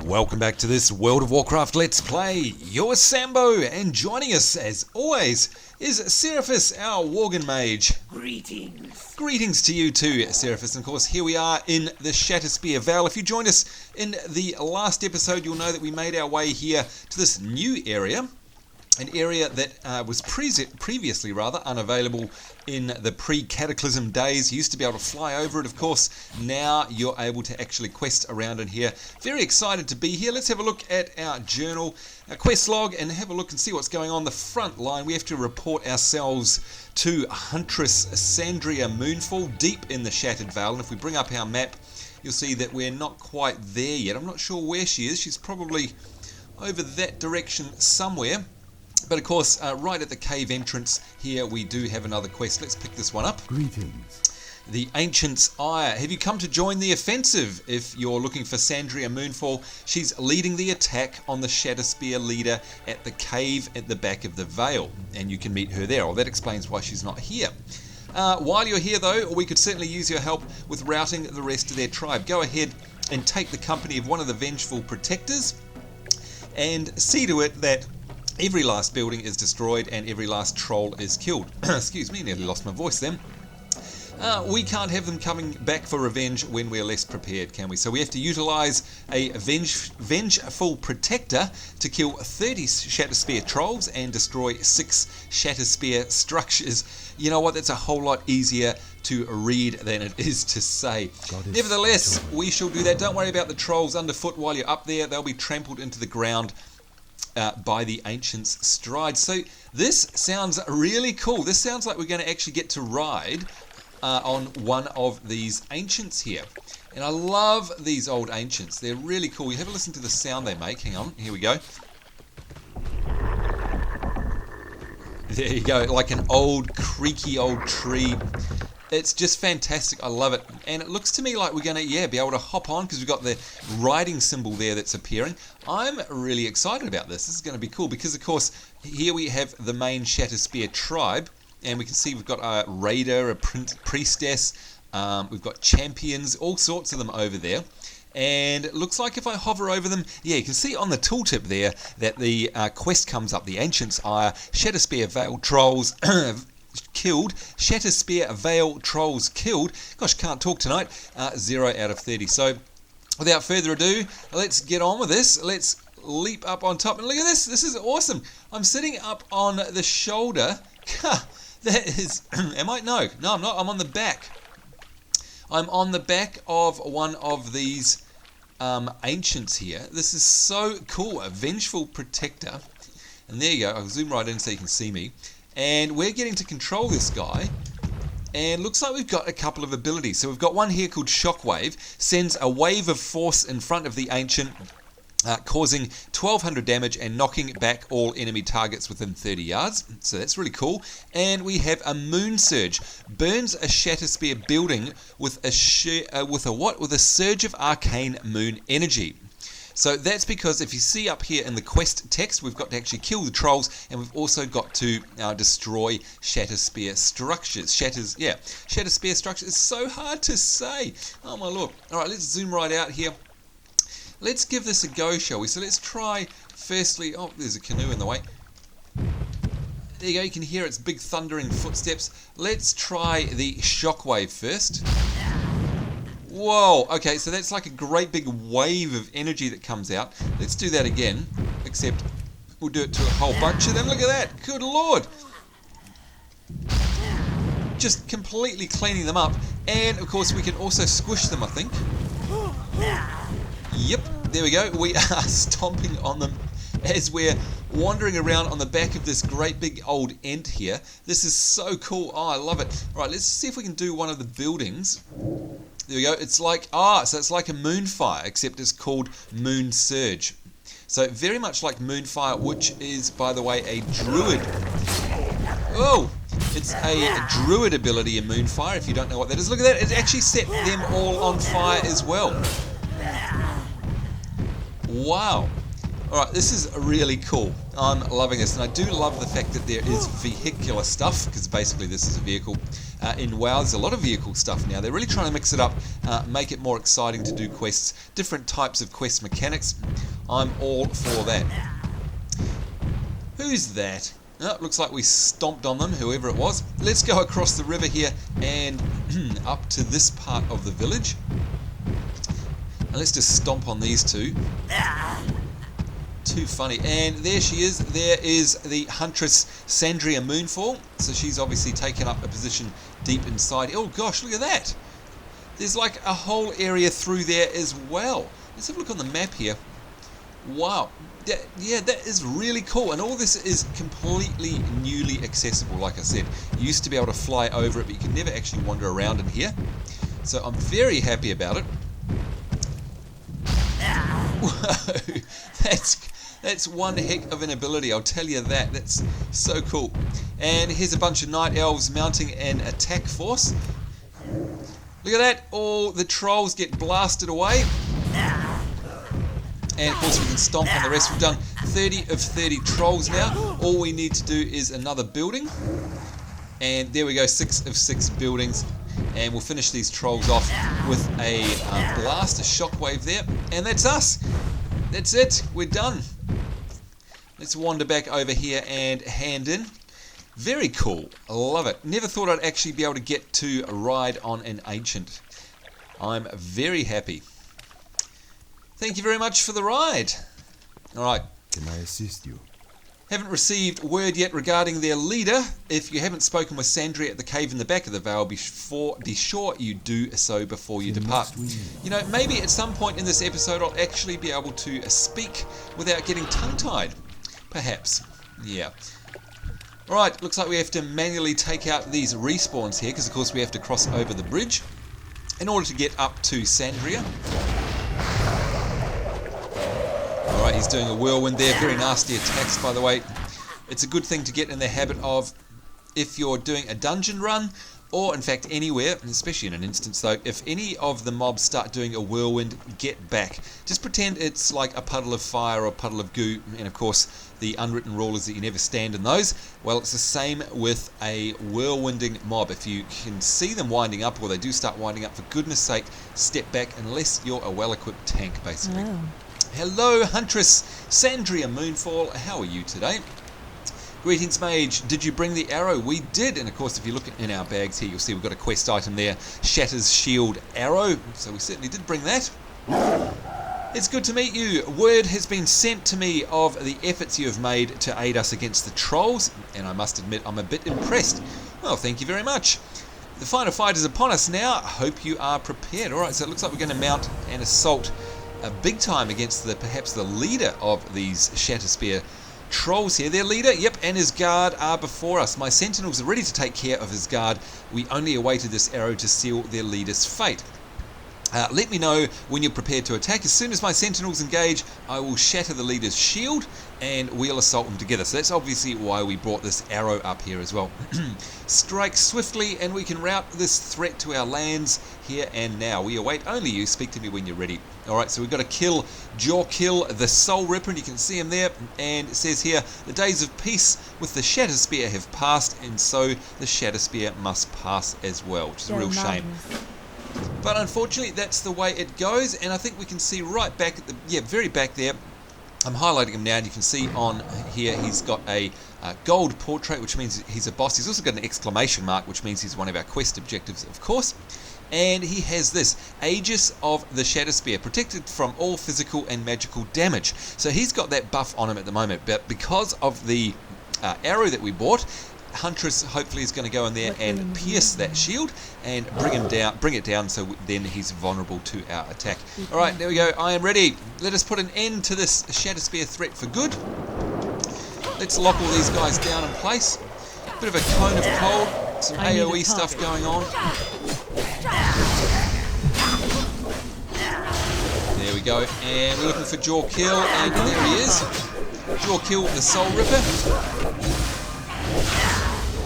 Welcome back to this World of Warcraft Let's Play. You're Sambo, and joining us, as always, is Seraphis, our Worgen Mage. Greetings. Greetings to you too, Seraphis. And of course, here we are in the Shatterspear Vale. If you joined us in the last episode, you'll know that we made our way here to this new area. An area that was previously unavailable in the pre-Cataclysm days. You used to be able to fly over it, of course. Now you're able to actually quest around in here. Very excited to be here. Let's have a look at our journal, our quest log, and have a look and see what's going on the front line. We have to report ourselves to Huntress Sandrya Moonfall, deep in the Shattered Vale. And if we bring up our map, you'll see that we're not quite there yet. I'm not sure where she is. She's probably over that direction somewhere. But of course, right at the cave entrance here, we do have another quest. Let's pick this one up. Greetings. The Ancient's Ire. Have you come to join the offensive? If you're looking for Sandrya Moonfall, she's leading the attack on the Shatterspear leader at the cave at the back of the Vale. And you can meet her there. Well, that explains why she's not here. While you're here, though, we could certainly use your help with routing the rest of their tribe. Go ahead and take the company of one of the Vengeful Protectors and see to it that every last building is destroyed and every last troll is killed. Excuse me, nearly lost my voice then. We can't have them coming back for revenge when we're less prepared, can we? So we have to utilise a Vengeful Protector to kill 30 Shatterspear Trolls and destroy 6 Shatterspear structures. You know what? That's a whole lot easier to read than it is to say. Nevertheless, we shall do that. Don't worry about the trolls underfoot while you're up there. They'll be trampled into the ground by the Ancient's stride. So this sounds really cool. This sounds like we're going to actually get to ride on one of these Ancients here. And I love these old Ancients. They're really cool. You have a listen to the sound they make. Hang on, here we go. There you go, like an old creaky old tree. It's just fantastic. I love it. And it looks to me like we're going to, be able to hop on because we've got the riding symbol there that's appearing. I'm really excited about this. This is going to be cool because, of course, here we have the main Shatterspear tribe. And we can see we've got a raider, a priestess, we've got champions, all sorts of them over there. And it looks like if I hover over them, you can see on the tooltip there that the quest comes up. The Ancient's Ire, Shatterspear Vale Trolls killed, Shatterspear Vale Trolls killed. Gosh, can't talk tonight. 0 out of 30. So without further ado, let's get on with this. Let's leap up on top. And look at this. This is awesome. I'm sitting up on the shoulder. That is... Am I? No, I'm not. I'm on the back. I'm on the back of one of these Ancients here. This is so cool. A Vengeful Protector. And there you go. I'll zoom right in so you can see me. And we're getting to control this guy. And looks like we've got a couple of abilities. So we've got one here called Shockwave. Sends a wave of force in front of the Ancient, causing 1200 damage and knocking back all enemy targets within 30 yards. So that's really cool. And we have a Moon Surge. Burns a Shatterspear building with a surge of arcane moon energy. So that's because if you see up here in the quest text, we've got to actually kill the trolls, and we've also got to destroy Shatterspear structures. Shatterspear structures is so hard to say. Oh my lord. Alright, let's zoom right out here. Let's give this a go, shall we? So let's try, firstly... Oh, there's a canoe in the way. There you go, you can hear its big thundering footsteps. Let's try the Shockwave first. Whoa, okay, so that's like a great big wave of energy that comes out. Let's do that again, except we'll do it to a whole bunch of them. Look at that, good lord. Just completely cleaning them up. And, of course, we can also squish them, I think. Yep, there we go. We are stomping on them as we're wandering around on the back of this great big old ent here. This is so cool. Oh, I love it. All right, let's see if we can do one of the buildings. There we go. It's like, so it's like a Moonfire, except it's called Moon Surge. So very much like Moonfire, which is, by the way, a druid. Oh, it's a druid ability in Moonfire, if you don't know what that is. Look at that. It actually set them all on fire as well. Wow. Alright, this is really cool. I'm loving this, and I do love the fact that there is vehicular stuff, because basically this is a vehicle. in WoW. There's a lot of vehicle stuff now. They're really trying to mix it up, make it more exciting to do quests, different types of quest mechanics. I'm all for that. Who's that? Oh, looks like we stomped on them, whoever it was. Let's go across the river here and up to this part of the village. And let's just stomp on these two. Too funny. And there she is. There is the Huntress Sandrya Moonfall. So she's obviously taken up a position deep inside. Oh gosh, look at that. There's like a whole area through there as well. Let's have a look on the map here. Wow. Yeah, that is really cool. And all this is completely newly accessible, like I said. You used to be able to fly over it, but you could never actually wander around in here. So I'm very happy about it. Whoa, that's one heck of an ability, I'll tell you that. That's so cool. And here's a bunch of night elves mounting an attack force. Look at that. All the trolls get blasted away. And of course we can stomp on the rest. We've done 30 of 30 trolls now. All we need to do is another building. And there we go, 6 of 6 buildings. And we'll finish these trolls off with a blast, a shockwave there. And that's us. That's it. We're done. Let's wander back over here and hand in. Very cool. I love it. Never thought I'd actually be able to get to ride on an ancient. I'm very happy. Thank you very much for the ride. Alright. Can I assist you? Haven't received word yet regarding their leader. If you haven't spoken with Sandrya at the cave in the back of the Vale, be sure you do so before you depart. You know, maybe at some point in this episode I'll actually be able to speak without getting tongue-tied. Perhaps. Yeah. Alright, looks like we have to manually take out these respawns here, because of course we have to cross over the bridge in order to get up to Sandrya. Alright, he's doing a whirlwind there. Very nasty attacks, by the way. It's a good thing to get in the habit of if you're doing a dungeon run, or in fact anywhere, and especially in an instance though, if any of the mobs start doing a whirlwind, get back. Just pretend it's like a puddle of fire or a puddle of goo, and of course the unwritten rule is that you never stand in those. Well, it's the same with a whirlwinding mob. If you can see them winding up, or they do start winding up, for goodness sake, step back unless you're a well-equipped tank, basically. Oh. Hello, Huntress Sandrya Moonfall. How are you today? Greetings, Mage. Did you bring the arrow? We did. And of course, if you look in our bags here, you'll see we've got a quest item there. Shatter's Shield Arrow. So we certainly did bring that. It's good to meet you. Word has been sent to me of the efforts you have made to aid us against the trolls. And I must admit, I'm a bit impressed. Well, thank you very much. The final fight is upon us now. I hope you are prepared. All right, so it looks like we're going to mount an assault big time against perhaps the leader of these Shatterspear Trolls here. Their leader, yep, and his guard are before us. My sentinels are ready to take care of his guard. We only awaited this arrow to seal their leader's fate. Let me know when you're prepared to attack. As soon as my sentinels engage, I will shatter the leader's shield and we'll assault them together. So that's obviously why we brought this arrow up here as well. Strike swiftly and we can rout this threat to our lands here and now. We await only you. Speak to me when you're ready. Alright, so we've got to kill Jor'kil the Soulripper, and you can see him there. And it says here, the days of peace with the Shatterspear have passed, and so the Shatterspear must pass as well, which is a real shame. But unfortunately, that's the way it goes, and I think we can see right back at the, very back there. I'm highlighting him now, and you can see on here he's got a gold portrait, which means he's a boss. He's also got an exclamation mark, which means he's one of our quest objectives, of course. And he has this, Aegis of the Shatterspear, protected from all physical and magical damage. So he's got that buff on him at the moment, but because of the arrow that we bought, Huntress hopefully is going to go in there and pierce that shield and bring it down, so then he's vulnerable to our attack. Alright, there we go. I am ready. Let us put an end to this Shatterspear threat for good. Let's lock all these guys down in place. Bit of a cone of cold, some AoE stuff going on. There we go. And we're looking for Jor'kil, and there he is. Jor'kil the Soulripper.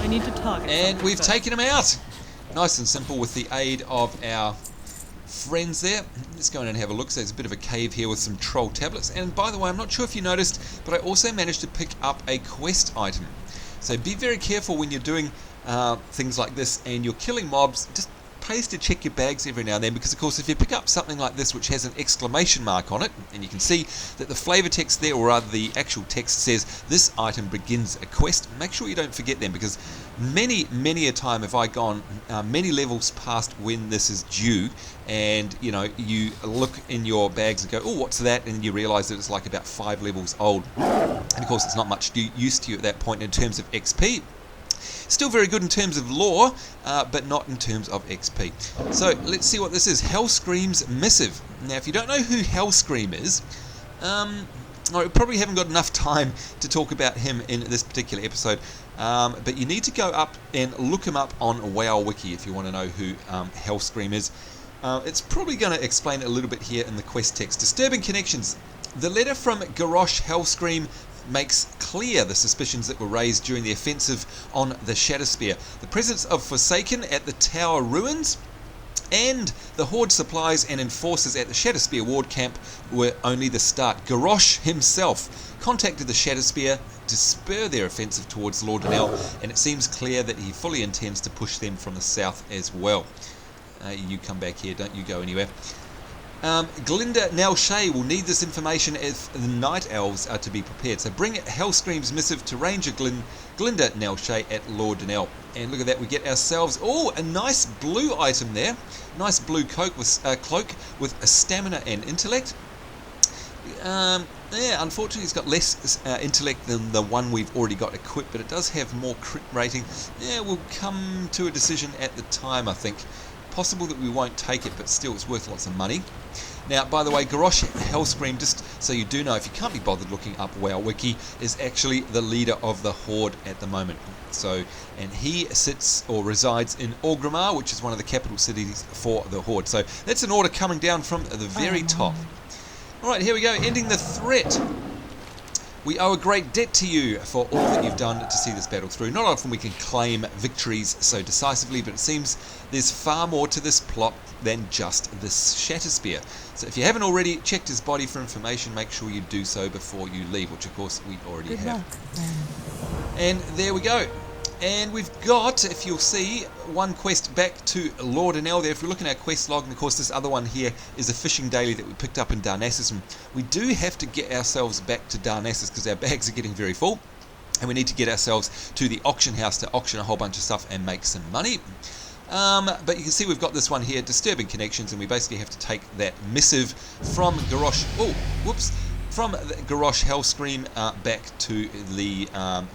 I need to target. And we've taken him out. Nice and simple with the aid of our friends there. Let's go in and have a look. So there's a bit of a cave here with some troll tablets. And by the way, I'm not sure if you noticed, but I also managed to pick up a quest item. So be very careful when you're doing things like this, and you're killing mobs, just pays to check your bags every now and then, because of course if you pick up something like this which has an exclamation mark on it, and you can see that the flavor text there, or rather the actual text, says this item begins a quest, make sure you don't forget them, because many a time have I gone many levels past when this is due, and you know, you look in your bags and go, oh, what's that, and you realize that it's like about 5 levels old, and of course it's not much use to you at that point in terms of XP. Still very good in terms of lore, but not in terms of XP. So let's see what this is. Hellscream's Missive. Now, if you don't know who Hellscream is, we probably haven't got enough time to talk about him in this particular episode, but you need to go up and look him up on WoW Wiki if you want to know who Hellscream is. It's probably going to explain it a little bit here in the quest text. Disturbing connections. The letter from Garrosh Hellscream makes clear the suspicions that were raised during the offensive on the Shatterspear. The presence of Forsaken at the Tower Ruins and the Horde supplies and enforcers at the Shatterspear Ward Camp were only the start. Garrosh himself contacted the Shatterspear to spur their offensive towards Lord'Anel, and it seems clear that he fully intends to push them from the south as well. You come back here, don't you go anywhere. Glinda Nelshay will need this information if the Night Elves are to be prepared. So bring Hellscream's Missive to Ranger Glinda Nelshay at Lord'Anel. And look at that, we get ourselves, a nice blue item there. Nice blue cloak with a stamina and intellect. Yeah, unfortunately it's got less intellect than the one we've already got equipped, but it does have more crit rating. Yeah, we'll come to a decision at the time, I think. Possible that we won't take it, but still it's worth lots of money. Now, by the way, Garrosh Hellscream, just so you do know, if you can't be bothered looking up WoW Wiki, is actually the leader of the Horde at the moment. So, and he sits or resides in Orgrimmar, which is one of the capital cities for the Horde. So that's an order coming down from the very top. Alright, here we go, ending the threat. We owe a great debt to you for all that you've done to see this battle through. Not often we can claim victories so decisively, but it seems there's far more to this plot than just this Shatterspear. So if you haven't already checked his body for information, make sure you do so before you leave, which of course we already have. And there we go. And we've got, if you'll see, one quest back to Lord'Anel there. If we look in our quest log, and of course this other one here is a fishing daily that we picked up in Darnassus, and we do have to get ourselves back to Darnassus because our bags are getting very full, and we need to get ourselves to the auction house to auction a whole bunch of stuff and make some money. But you can see we've got this one here, Disturbing Connections, and we basically have to take that missive from Garrosh. From the Garrosh Hellscream back to the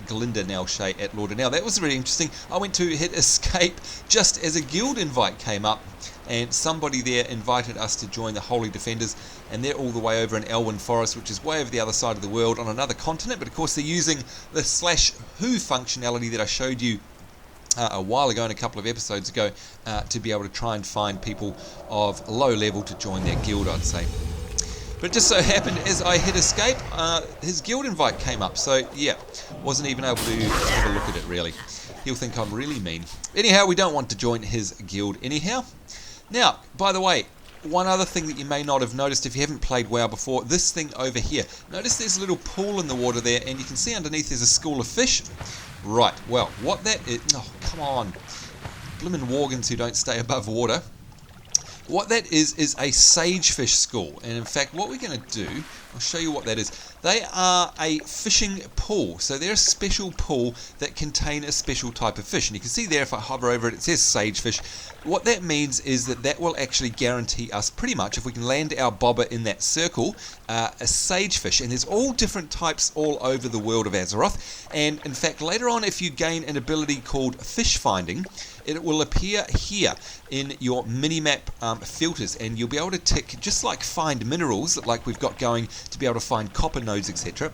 Glinda Nelshay at Lord'Anel. That was really interesting. I went to hit escape just as a guild invite came up, and somebody there invited us to join the Holy Defenders, and they're all the way over in Elwyn Forest, which is way over the other side of the world on another continent, but of course they're using the /who functionality that I showed you a while ago, and a couple of episodes ago, to be able to try and find people of low level to join their guild, I'd say. But it just so happened as I hit escape, his guild invite came up. So yeah, wasn't even able to have a look at it really. He'll think I'm really mean. Anyhow, we don't want to join his guild anyhow. Now, by the way, one other thing that you may not have noticed if you haven't played WoW before, this thing over here. Notice there's a little pool in the water there, and you can see underneath there's a school of fish. Right, well, what that is... Oh, come on. Blimmin' Worgans who don't stay above water. What that is a sagefish school, and in fact what we're going to do, I'll show you what that is. They are a fishing pool, so they're a special pool that contain a special type of fish, and you can see there if I hover over it, it says sagefish. What that means is that will actually guarantee us pretty much, if we can land our bobber in that circle, a sagefish, and there's all different types all over the world of Azeroth, and in fact later on if you gain an ability called fish finding, it will appear here in your minimap filters, and you'll be able to tick, just like find minerals, like we've got going to be able to find copper nodes, etc.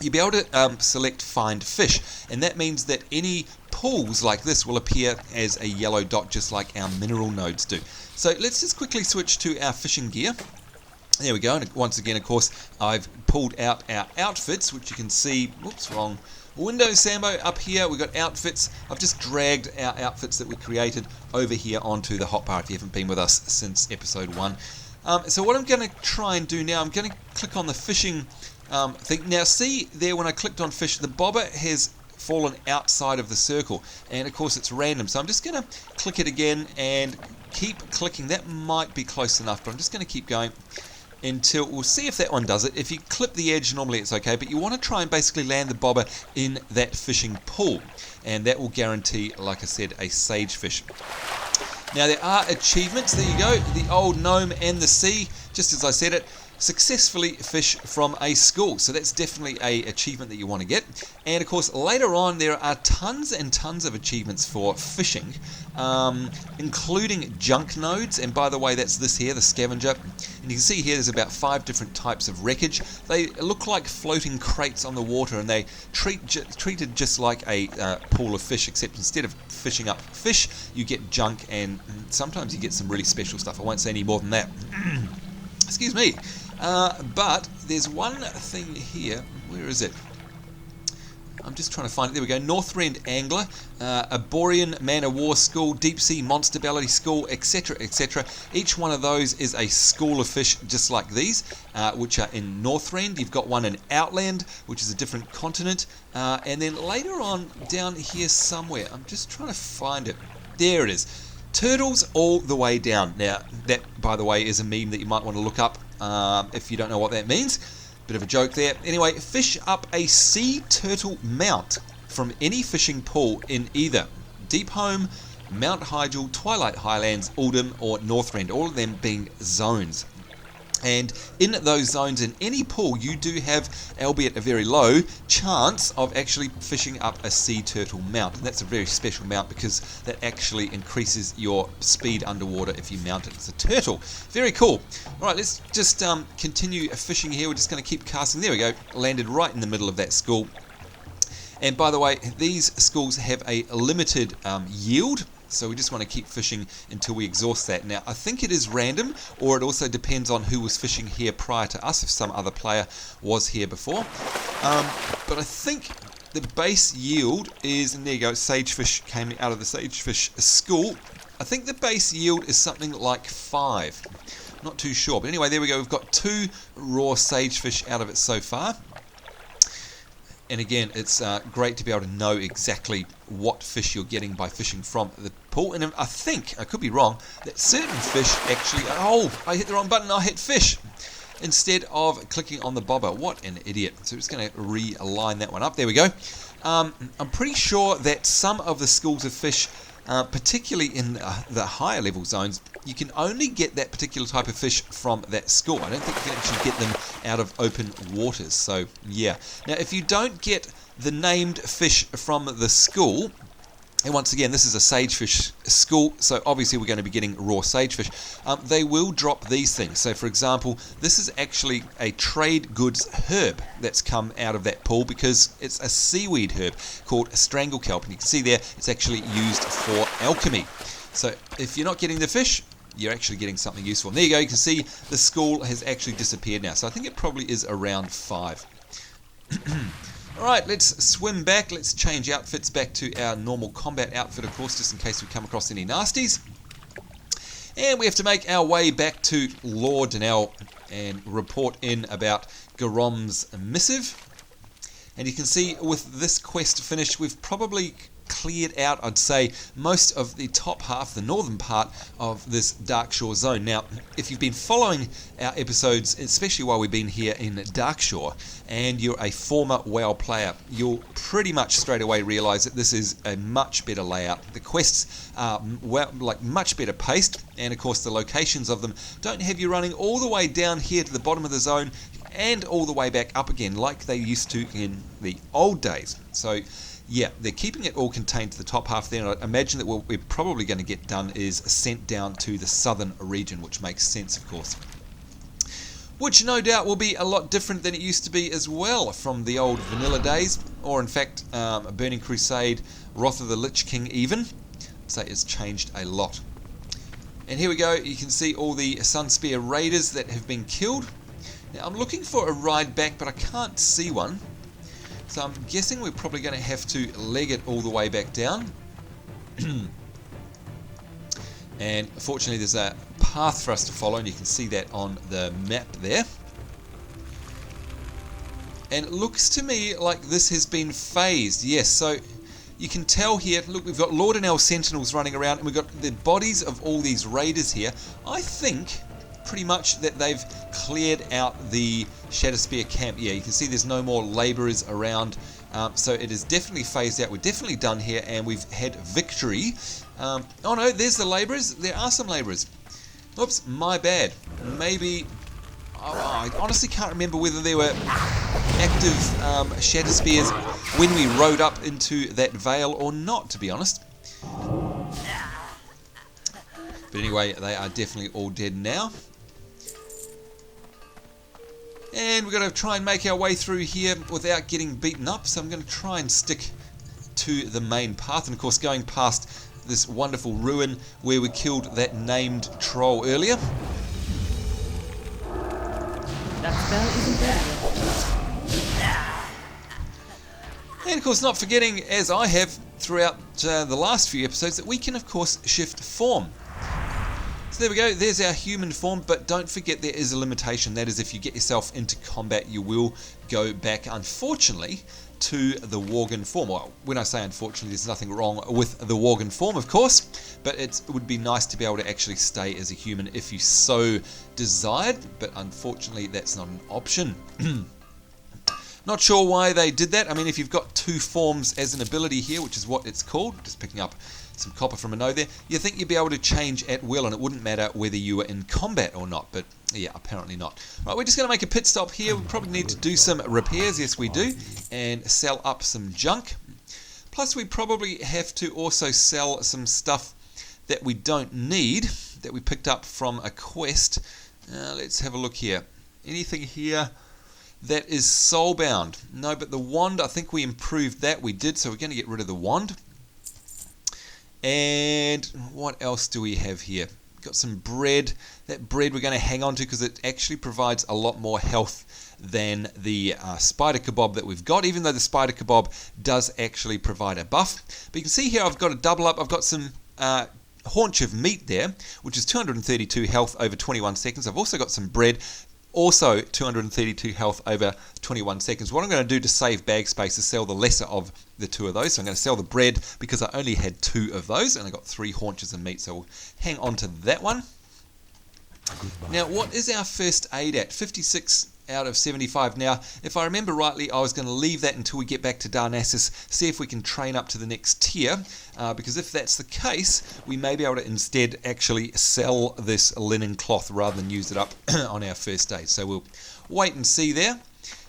You'll be able to select find fish, and that means that any pools like this will appear as a yellow dot, just like our mineral nodes do. So let's just quickly switch to our fishing gear. There we go, and once again, of course, I've pulled out our outfits, which you can see, whoops, wrong window, Sambo, up here we've got outfits. I've just dragged our outfits that we created over here onto the hotbar if you haven't been with us since episode 1. So what I'm going to try and do now, I'm going to click on the fishing thing. Now see there when I clicked on fish, the bobber has fallen outside of the circle, and of course it's random. So I'm just going to click it again and keep clicking. That might be close enough, but I'm just going to keep going until we'll see if that one does it. If you clip the edge, normally it's okay, but you want to try and basically land the bobber in that fishing pool, and that will guarantee, like I said, a sagefish. Now there are achievements. There you go, the old gnome and the sea, just as I said it, successfully fish from a school. So that's definitely a achievement that you want to get. And of course later on there are tons and tons of achievements for fishing, including junk nodes. And by the way, that's this here, the scavenger. And you can see here there's about 5 different types of wreckage. They look like floating crates on the water, and they treated just like a pool of fish, except instead of fishing up fish, you get junk, and sometimes you get some really special stuff. I won't say any more than that. Excuse me. But there's one thing here. Where is it? I'm just trying to find it. There we go. Northrend Angler, a Borean Man of War school, Deep Sea Monster Ballady school, etc., etc. Each one of those is a school of fish just like these, which are in Northrend. You've got one in Outland, which is a different continent. And then later on down here somewhere, I'm just trying to find it. There it is. Turtles all the way down. Now, that, by the way, is a meme that you might want to look up if you don't know what that means. Bit of a joke there. Anyway, fish up a sea turtle mount from any fishing pool in either Deep Home, Mount Hygel, Twilight Highlands, Uldum, or Northrend, all of them being zones. And in those zones, in any pool, you do have, albeit a very low, chance of actually fishing up a sea turtle mount. And that's a very special mount because that actually increases your speed underwater if you mount it as a turtle. Very cool. All right, let's just continue fishing here. We're just going to keep casting. There we go. Landed right in the middle of that school. And by the way, these schools have a limited yield. So we just want to keep fishing until we exhaust that. Now, I think it is random, or it also depends on who was fishing here prior to us, if some other player was here before. But I think the base yield is, and there you go, sagefish came out of the sagefish school. I think the base yield is something like 5. Not too sure. But anyway, there we go. We've got 2 raw sagefish out of it so far. And again, it's great to be able to know exactly what fish you're getting by fishing from the pool. And I think, I could be wrong, that certain fish actually... Oh, I hit the wrong button. I hit fish instead of clicking on the bobber. What an idiot. So we're just going to realign that one up. There we go. I'm pretty sure that some of the schools of fish, particularly in the higher level zones, you can only get that particular type of fish from that school. I don't think you can actually get them out of open waters. So, yeah. Now, if you don't get the named fish from the school, and once again, this is a sagefish school, so obviously we're going to be getting raw sagefish, they will drop these things. So, for example, this is actually a trade goods herb that's come out of that pool because it's a seaweed herb called stranglekelp. And you can see there, it's actually used for alchemy. So, if you're not getting the fish, you're actually getting something useful. And there you go, you can see the school has actually disappeared now. So I think it probably is around 5. Alright, let's swim back. Let's change outfits back to our normal combat outfit, of course, just in case we come across any nasties. And we have to make our way back to Lord Danelle and report in about Garom's missive. And you can see with this quest finished, we've probably cleared out, I'd say, most of the top half, the northern part of this Darkshore zone. Now, if you've been following our episodes, especially while we've been here in Darkshore, and you're a former WoW player, you'll pretty much straight away realise that this is a much better layout. The quests are much better paced, and of course the locations of them don't have you running all the way down here to the bottom of the zone and all the way back up again like they used to in the old days. So yeah, they're keeping it all contained to the top half there, and I imagine that what we're probably going to get done is sent down to the southern region, which makes sense, of course. Which no doubt will be a lot different than it used to be as well from the old vanilla days, or in fact, Burning Crusade, Wrath of the Lich King even. I'd say it's changed a lot. And here we go, you can see all the Sunspear Raiders that have been killed. Now, I'm looking for a ride back, but I can't see one. So I'm guessing we're probably going to have to leg it all the way back down. And fortunately there's a path for us to follow, and you can see that on the map there. And it looks to me like this has been phased. Yes, so you can tell here, look, we've got Lord and El Sentinels running around, and we've got the bodies of all these raiders here. I think pretty much that they've cleared out the Shatterspear camp. Yeah, you can see there's no more labourers around. So it is definitely phased out. We're definitely done here, and we've had victory. Oh no, there's the labourers. There are some labourers. Oops, my bad. Maybe... I honestly can't remember whether there were active Shatterspears when we rode up into that vale or not, to be honest. But anyway, they are definitely all dead now. And we're going to try and make our way through here without getting beaten up. So I'm going to try and stick to the main path. And of course, going past this wonderful ruin where we killed that named troll earlier. That spell isn't there. And of course, not forgetting, as I have throughout the last few episodes, that we can of course shift form. So there we go, there's our human form, but don't forget there is a limitation. That is, if you get yourself into combat, you will go back, unfortunately, to the Worgen form. Well, when I say unfortunately, there's nothing wrong with the Worgen form, of course, but it would be nice to be able to actually stay as a human if you so desired, but unfortunately that's not an option. Not sure why they did that. I mean, if you've got two forms as an ability here, which is what it's called, just picking up some copper from a node there, you think you'd be able to change at will, and it wouldn't matter whether you were in combat or not, but yeah, apparently not. Right, we're just going to make a pit stop here. We probably need to do some repairs, yes we do, and sell up some junk. Plus we probably have to also sell some stuff that we don't need, that we picked up from a quest. Let's have a look here. Anything here that is soulbound? No, but the wand, I think we improved that. We did, so we're going to get rid of the wand. And what else do we have here? Got some bread. That bread we're going to hang on to because it actually provides a lot more health than the spider kebab that we've got, even though the spider kebab does actually provide a buff. But you can see here I've got a double up. I've got some haunch of meat there, which is 232 health over 21 seconds. I've also got some bread, also 232 health over 21 seconds. What I'm going to do to save bag space is sell the lesser of the two of those. So I'm going to sell the bread because I only had two of those, and I got 3 haunches of meat, so we'll hang on to that one. Goodbye. Now, what is our first aid at? 56 out of 75. Now, if I remember rightly, I was going to leave that until we get back to Darnassus, see if we can train up to the next tier, because if that's the case, we may be able to instead actually sell this linen cloth rather than use it up on our first aid. So we'll wait and see there.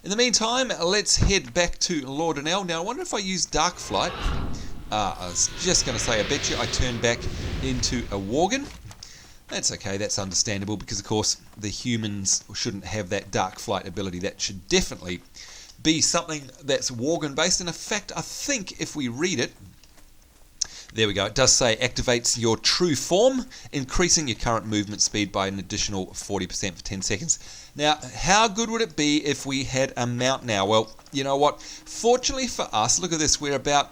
In the meantime, let's head back to Lord and El. Now, I wonder if I use Dark Flight. I was just going to say, I bet you I turn back into a Worgen. That's okay, that's understandable, because of course the humans shouldn't have that Dark Flight ability. That should definitely be something that's Worgen based, and in fact I think if we read it, there we go, it does say activates your true form, increasing your current movement speed by an additional 40% for 10 seconds. Now, how good would it be if we had a mount now? Well, you know what, fortunately for us, look at this, we're about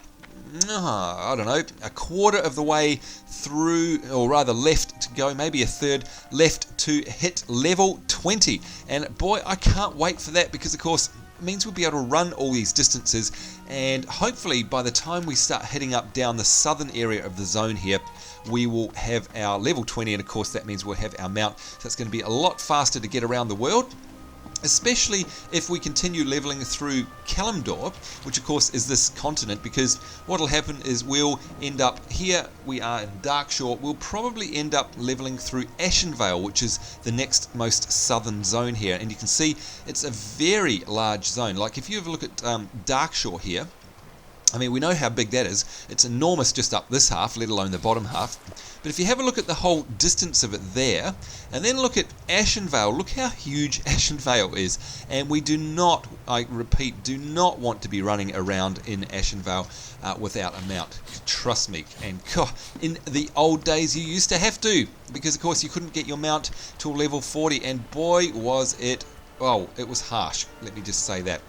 I don't know, a quarter of the way through, or rather left to go, maybe a third left to hit level 20. And boy, I can't wait for that, because of course it means we'll be able to run all these distances, and hopefully by the time we start heading up down the southern area of the zone here, we will have our level 20, and of course that means we'll have our mount, so it's going to be a lot faster to get around the world. Especially if we continue leveling through Kalimdor, which of course is this continent, because what will happen is we'll end up here, we are in Darkshore, we'll probably end up leveling through Ashenvale, which is the next most southern zone here, and you can see it's a very large zone. Like if you have a look at Darkshore here, I mean, we know how big that is. It's enormous just up this half, let alone the bottom half. But if you have a look at the whole distance of it there, and then look at Ashenvale, look how huge Ashenvale is. And we do not, I repeat, do not want to be running around in Ashenvale without a mount. Trust me. And in the old days, you used to have to, because of course you couldn't get your mount till level 40, and boy was it, well, it was harsh. Let me just say that.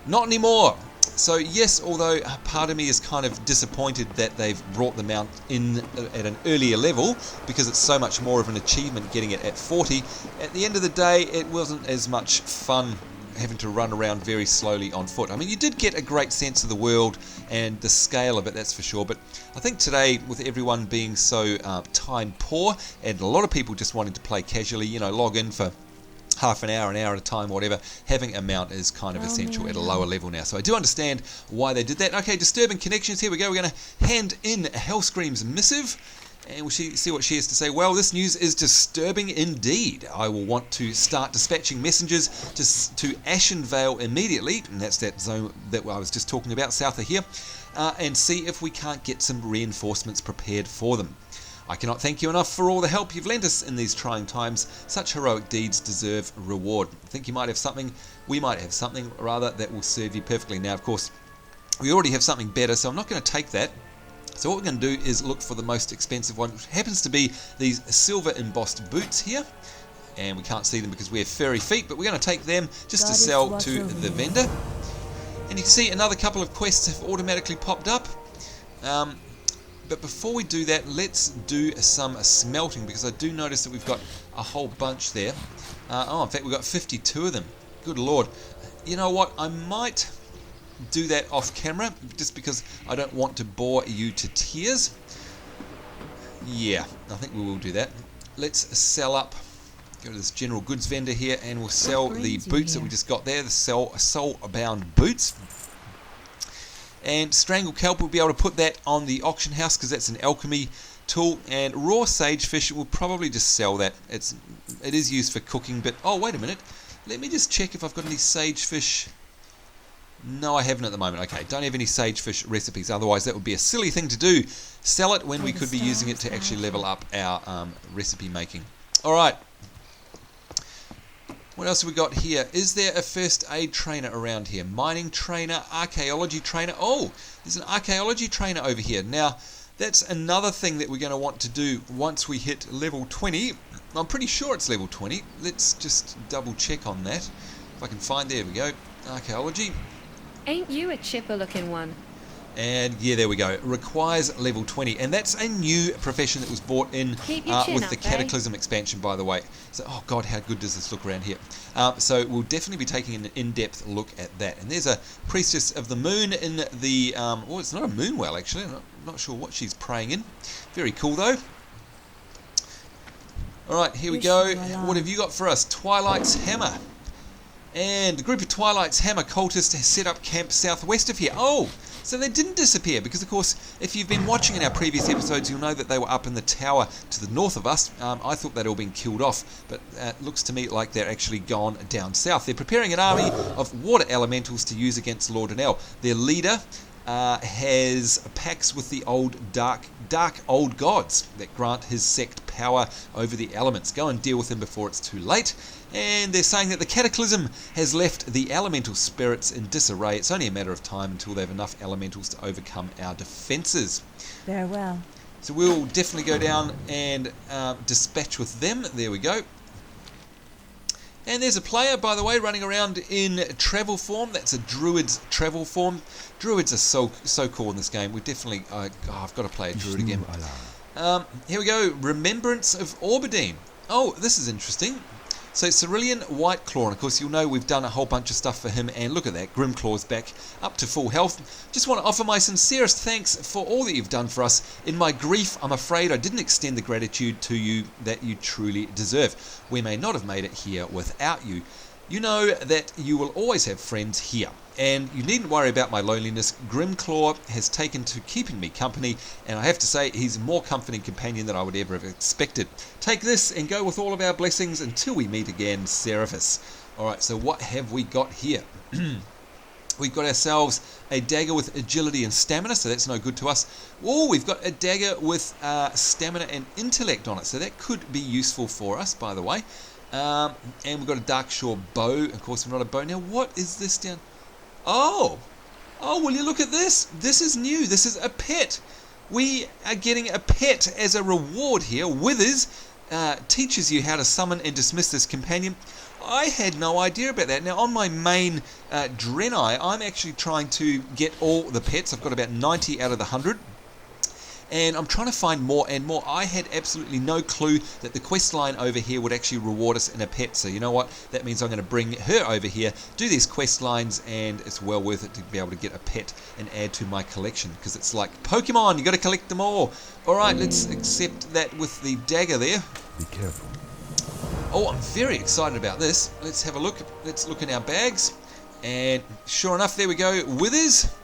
Not anymore. So yes, although part of me is kind of disappointed that they've brought the mount in at an earlier level, because it's so much more of an achievement getting it at 40, at the end of the day it wasn't as much fun having to run around very slowly on foot. I mean, you did get a great sense of the world and the scale of it, that's for sure, but I think today, with everyone being so time poor, and a lot of people just wanting to play casually, you know, log in for half an hour at a time, whatever, having a mount is kind of essential at a lower level now. So I do understand why they did that. Okay, disturbing connections, here we go. We're going to hand in Hellscream's missive, and we'll see what she has to say. Well, this news is disturbing indeed. I will want to start dispatching messengers to Ashen Vale immediately, and that's that zone that I was just talking about, south of here, and see if we can't get some reinforcements prepared for them. I cannot thank you enough for all the help you've lent us in these trying times. Such heroic deeds deserve reward. I think you might have something, we might have something rather, that will serve you perfectly. Now, of course, we already have something better, so I'm not going to take that. So what we're going to do is look for the most expensive one, which happens to be these silver embossed boots here. And we can't see them because we have furry feet, but we're going to take them just to sell to the vendor. And you can see another couple of quests have automatically popped up. But before we do that, let's do some smelting, because I do notice that we've got a whole bunch there. In fact, we've got 52 of them. Good lord. You know what? I might do that off camera, just because I don't want to bore you to tears. Yeah, I think we will do that. Let's sell up. Go to this general goods vendor here, and we'll sell the boots that we just got there, the soul-bound boots. And Strangle Kelp, we'll be able to put that on the auction house because that's an alchemy tool. And raw sagefish, we'll probably just sell that. It is used for cooking, but oh, wait a minute. Let me just check if I've got any sagefish. No, I haven't at the moment. Okay, don't have any sagefish recipes. Otherwise, that would be a silly thing to do. Sell it when we could be using it to actually level up our recipe making. All right. What else have we got here? Is there a first aid trainer around here? Mining trainer, archaeology trainer. Oh, there's an archaeology trainer over here. Now, that's another thing that we're going to want to do once we hit level 20. I'm pretty sure it's level 20. Let's just double check on that. If I can find, there we go. Archaeology. Ain't you a chipper looking one? And yeah, there we go. Requires level 20, and that's a new profession that was brought in with the Cataclysm expansion, by the way. So, oh god, how good does this look around here? So we'll definitely be taking an in-depth look at that. And there's a priestess of the moon in the. Well, it's not a moon well actually. I'm not sure what she's praying in. Very cool though. All right, here we go. What have you got for us? Twilight's Hammer. And the group of Twilight's Hammer cultists has set up camp southwest of here. Oh, so they didn't disappear, because of course, if you've been watching in our previous episodes, you'll know that they were up in the tower to the north of us. I thought they'd all been killed off, but it looks to me like they're actually gone down south. They're preparing an army of water elementals to use against Lord Anel. Their leader has pacts with the dark old gods that grant his sect power over the elements. Go and deal with him before it's too late. And they're saying that the Cataclysm has left the elemental spirits in disarray. It's only a matter of time until they have enough elementals to overcome our defences. Very well. So we'll definitely go down and dispatch with them. There we go. And there's a player, by the way, running around in travel form. That's a druid's travel form. Druids are so cool in this game. We definitely... I've got to play a druid again. Here we go. Remembrance of Orbidine. Oh, this is interesting. So Cerulean Whiteclaw, and of course you'll know we've done a whole bunch of stuff for him, and look at that, Grimclaw's back up to full health. Just want to offer my sincerest thanks for all that you've done for us. In my grief, I'm afraid I didn't extend the gratitude to you that you truly deserve. We may not have made it here without you. You know that you will always have friends here, and you needn't worry about my loneliness. Grimclaw has taken to keeping me company, and I have to say he's a more comforting companion than I would ever have expected. Take this and go with all of our blessings until we meet again, Seraphis. Alright, so what have we got here? We've got ourselves a dagger with agility and stamina, so that's no good to us. Oh, we've got a dagger with stamina and intellect on it, so that could be useful for us, by the way. And we've got a Darkshore bow. Of course, we're not a bow. Now, what is this down? Oh, will you look at this? This is new. This is a pet. We are getting a pet as a reward here. Withers teaches you how to summon and dismiss this companion. I had no idea about that. Now, on my main Draenei, I'm actually trying to get all the pets. I've got about 90 out of the 100. and I'm trying to find more and more. I had absolutely no clue that the quest line over here would actually reward us in a pet, so you know what, that means I'm going to bring her over here, do these quest lines, and it's well worth it to be able to get a pet and add to my collection, because it's like Pokemon, you got to collect them all. Alright, let's accept that with the dagger there. Be careful. Oh, I'm very excited about this. Let's have a look. Let's look in our bags. And sure enough, there we go. Withers.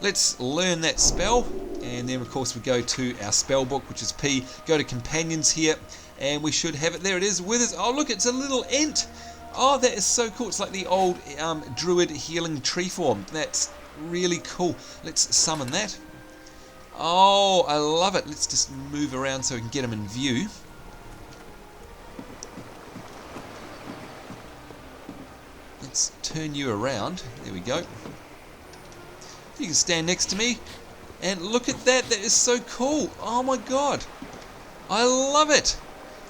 Let's learn that spell. And then, of course, we go to our spell book, which is P. Go to Companions here. And we should have it. There it is. Withers. Oh, look, it's a little ent. Oh, that is so cool. It's like the old druid healing tree form. That's really cool. Let's summon that. Oh, I love it. Let's just move around so we can get him in view. Let's turn you around. There we go. You can stand next to me and look at that. That is so cool. Oh my god. I love it.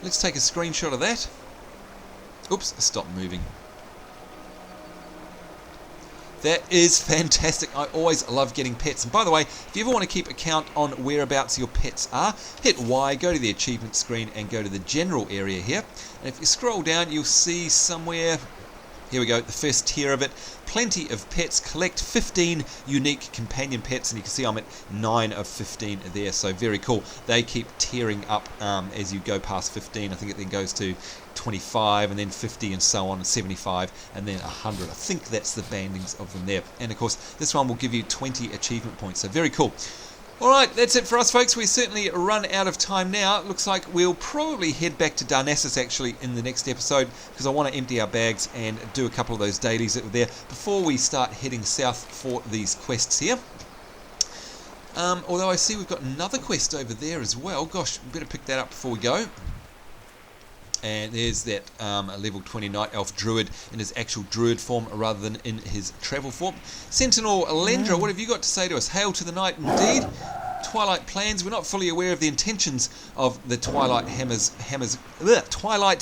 Let's take a screenshot of that. Oops, stop moving. That is fantastic. I always love getting pets. And by the way, if you ever want to keep account on whereabouts your pets are, hit Y, go to the achievement screen and go to the general area here. And if you scroll down, you'll see somewhere... Here we go, the first tier of it. Plenty of pets. Collect 15 unique companion pets, and you can see I'm at 9 of 15 there, so very cool. They keep tearing up as you go past 15. I think it then goes to 25, and then 50, and so on, and 75, and then 100. I think that's the bandings of them there. And of course, this one will give you 20 achievement points, so very cool. Alright, that's it for us, folks. We certainly run out of time now. It looks like we'll probably head back to Darnassus actually in the next episode, because I want to empty our bags and do a couple of those dailies that were there before we start heading south for these quests here. Although I see we've got another quest over there as well. Gosh, we better pick that up before we go. And there's that level 20 Night Elf Druid in his actual Druid form rather than in his travel form. Sentinel Alendra, what have you got to say to us? Hail to the night indeed. Twilight plans. We're not fully aware of the intentions of the Twilight's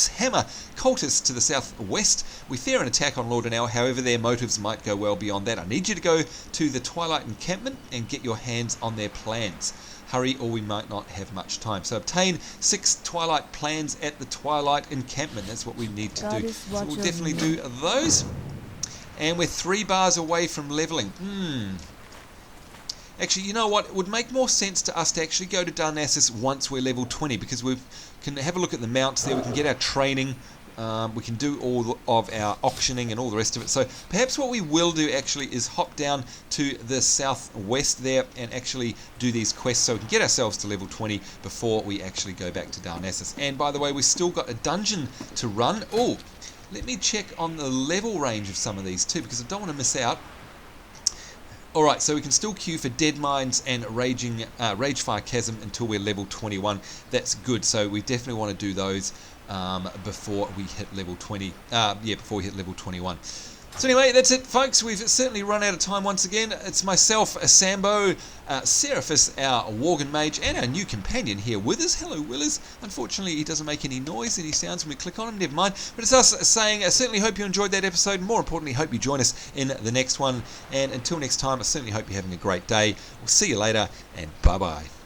Hammer cultists to the southwest. We fear an attack on Lord and however their motives might go well beyond that. I need you to go to the Twilight encampment and get your hands on their plans. Hurry or we might not have much time. So obtain 6 Twilight plans at the Twilight encampment. That's what we need to do. So we'll definitely do those. And we're 3 bars away from leveling. Actually, you know what? It would make more sense to us to actually go to Darnassus once we're level 20, because we can have a look at the mounts there. We can get our training. We can do all of our auctioning and all the rest of it. So perhaps what we will do actually is hop down to the southwest there and actually do these quests so we can get ourselves to level 20 before we actually go back to Darnassus. And by the way, we've still got a dungeon to run. Oh, let me check on the level range of some of these too, because I don't want to miss out. Alright, so we can still queue for Dead Mines and Ragefire Chasm until we're level 21. That's good, so we definitely want to do those before we hit level 20. Before we hit level 21. So anyway, that's it, folks. We've certainly run out of time once again. It's myself, Sambo, Seraphis, our Worgen Mage, and our new companion here, Withers. Hello, Withers. Unfortunately, he doesn't make any noise, any sounds when we click on him. Never mind. But it's us saying, I certainly hope you enjoyed that episode. More importantly, hope you join us in the next one. And until next time, I certainly hope you're having a great day. We'll see you later, and bye-bye.